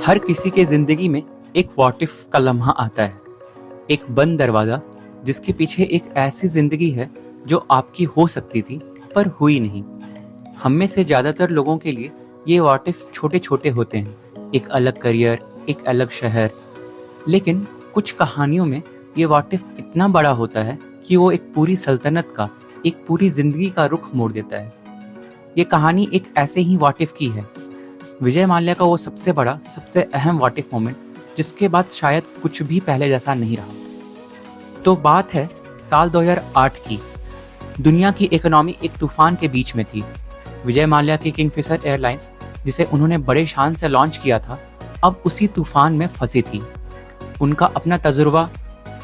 हर किसी के जिंदगी में एक व्हाट इफ का लम्हा आता है, एक बंद दरवाजा जिसके पीछे एक ऐसी जिंदगी है जो आपकी हो सकती थी पर हुई नहीं। हम में से ज्यादातर लोगों के लिए ये व्हाट इफ छोटे छोटे होते हैं, एक अलग करियर, एक अलग शहर। लेकिन कुछ कहानियों में ये व्हाट इफ इतना बड़ा होता है कि वो एक पूरी सल्तनत का, एक पूरी जिंदगी का रुख मोड़ देता है। ये कहानी एक ऐसे ही व्हाट इफ की है, विजय माल्या का वो सबसे बड़ा, सबसे अहम व्हाट इफ मोमेंट जिसके बाद शायद कुछ भी पहले जैसा नहीं रहा। तो बात है साल 2008 की। दुनिया की इकोनॉमी एक तूफान के बीच में थी। विजय माल्या की किंगफिशर एयरलाइंस, जिसे उन्होंने बड़े शान से लॉन्च किया था, अब उसी तूफान में फंसी थी। उनका अपना तजुर्बा,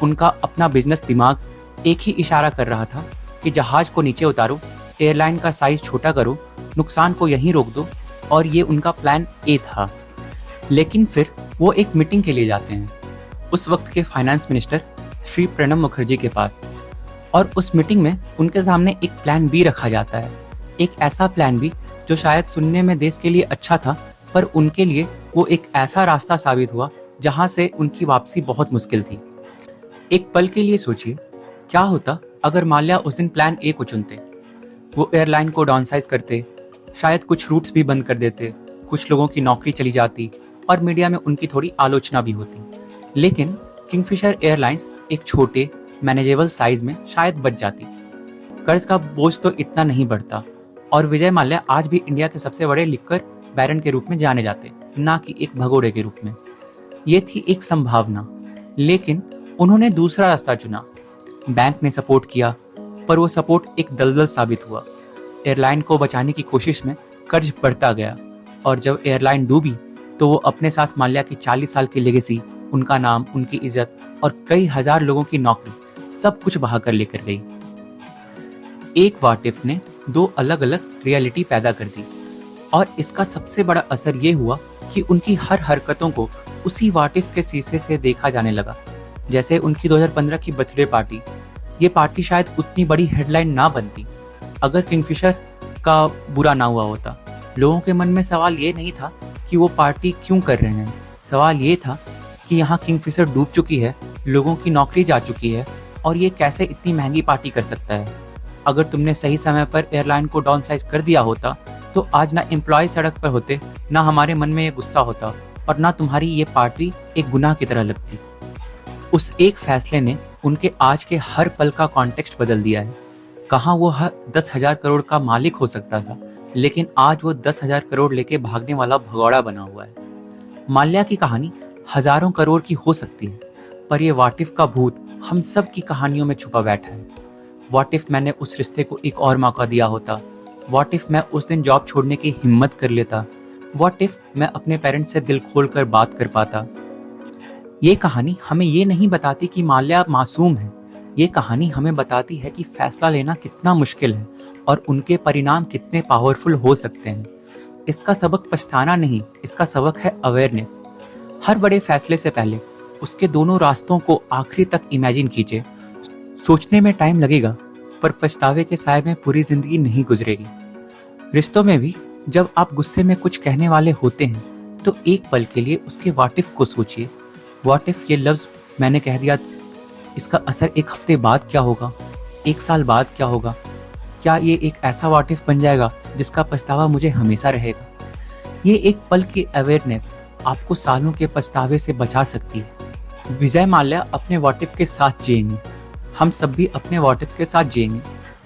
उनका अपना बिजनेस दिमाग एक ही इशारा कर रहा था कि जहाज को नीचे उतारो, एयरलाइन का साइज छोटा करो, नुकसान को यहीं रोक दो, और ये उनका प्लान ए था। लेकिन फिर वो एक मीटिंग के लिए जाते हैं उस वक्त के फाइनेंस मिनिस्टर श्री प्रणब मुखर्जी के पास, और उस मीटिंग में उनके सामने एक प्लान बी रखा जाता है। एक ऐसा प्लान बी जो शायद सुनने में देश के लिए अच्छा था, पर उनके लिए वो एक ऐसा रास्ता साबित हुआ जहां से उनकी वापसी बहुत मुश्किल थी। एक पल के लिए सोचिए, क्या होता अगर माल्या उस दिन प्लान ए को चुनते। वो एयरलाइन को डाउनसाइज करते, शायद कुछ रूट्स भी बंद कर देते, कुछ लोगों की नौकरी चली जाती और मीडिया में उनकी थोड़ी आलोचना भी होती। लेकिन किंगफिशर एयरलाइंस एक छोटे मैनेजेबल साइज में शायद बच जाती। कर्ज का बोझ तो इतना नहीं बढ़ता, और विजय माल्या आज भी इंडिया के सबसे बड़े लिक्कर बैरन के रूप में जाने जाते, ना कि एक भगोड़े के रूप में। ये थी एक संभावना, लेकिन उन्होंने दूसरा रास्ता चुना। बैंक ने सपोर्ट किया, पर वो सपोर्ट एक दलदल साबित हुआ। एयरलाइन को बचाने की कोशिश में कर्ज बढ़ता गया, और जब एयरलाइन डूबी तो वो अपने साथ माल्या की 40 साल की लेगेसी, उनका नाम, उनकी इज्जत और कई हजार लोगों की नौकरी, सब कुछ बहा कर लेकर गई। एक व्हाट इफ ने दो अलग अलग रियलिटी पैदा कर दी, और इसका सबसे बड़ा असर ये हुआ कि उनकी हर हरकतों को उसी व्हाट इफ के शीशे से देखा जाने लगा। जैसे उनकी 2015 की बर्थडे पार्टी, ये पार्टी शायद उतनी बड़ी हेडलाइन ना बनती अगर किंगफिशर का बुरा ना हुआ होता। लोगों के मन में सवाल ये नहीं था कि वो पार्टी क्यों कर रहे हैं, सवाल ये था कि यहाँ किंगफिशर डूब चुकी है, लोगों की नौकरी जा चुकी है, और ये कैसे इतनी महंगी पार्टी कर सकता है। अगर तुमने सही समय पर एयरलाइन को डाउनसाइज कर दिया होता तो आज ना एम्प्लॉय सड़क पर होते, ना हमारे मन में ये गुस्सा होता, और ना तुम्हारी ये पार्टी एक गुनाह की तरह लगती। उस एक फैसले ने उनके आज के हर पल का कॉन्टेक्स्ट बदल दिया है। कहाँ वो 10,000 करोड़ का मालिक हो सकता था, लेकिन आज वो 10,000 करोड़ लेके भागने वाला भगौड़ा बना हुआ है। माल्या की कहानी हजारों करोड़ की हो सकती है, पर ये व्हाट इफ का भूत हम सब की कहानियों में छुपा बैठा है। व्हाट इफ मैंने उस रिश्ते को एक और मौका दिया होता। व्हाट इफ मैं उस दिन जॉब छोड़ने की हिम्मत कर लेता। व्हाट इफ मैं अपने पेरेंट्स से दिल खोल कर बात कर पाता। ये कहानी हमें ये नहीं बताती कि माल्या मासूम है। ये कहानी हमें बताती है कि फैसला लेना कितना मुश्किल है और उनके परिणाम कितने पावरफुल हो सकते हैं। इसका सबक पछताना नहीं, इसका सबक है अवेयरनेस। हर बड़े फैसले से पहले उसके दोनों रास्तों को आखिरी तक इमेजिन कीजिए। सोचने में टाइम लगेगा, पर पछतावे के साए में पूरी जिंदगी नहीं गुजरेगी। रिश्तों में भी जब आप गुस्से में कुछ कहने वाले होते हैं तो एक पल के लिए उसके व्हाट इफ को सोचिए। व्हाट इफ ये लफ्ज मैंने कह दिया, इसका असर एक हफ्ते बाद क्या होगा, एक साल बाद क्या होगा? क्या ये एक ऐसा व्हाट इफ बन जाएगा जिसका पछतावा मुझे हमेशा रहेगा? ये एक पल की अवेयरनेस आपको सालों के पछतावे से बचा सकती है। विजय माल्या अपने व्हाट इफ के साथ जिएंगे, हम सब भी अपने व्हाट इफ के साथ जिएंगे,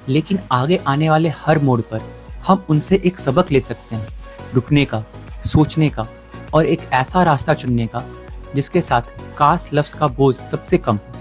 लेकिन आगे आने वाले हर मोड़ पर हम उनसे एक सबक ले सकते हैं, रुकने का, सोचने का, और एक ऐसा रास्ता चुनने का जिसके साथ काश लफ्ज का बोझ सबसे कम हो।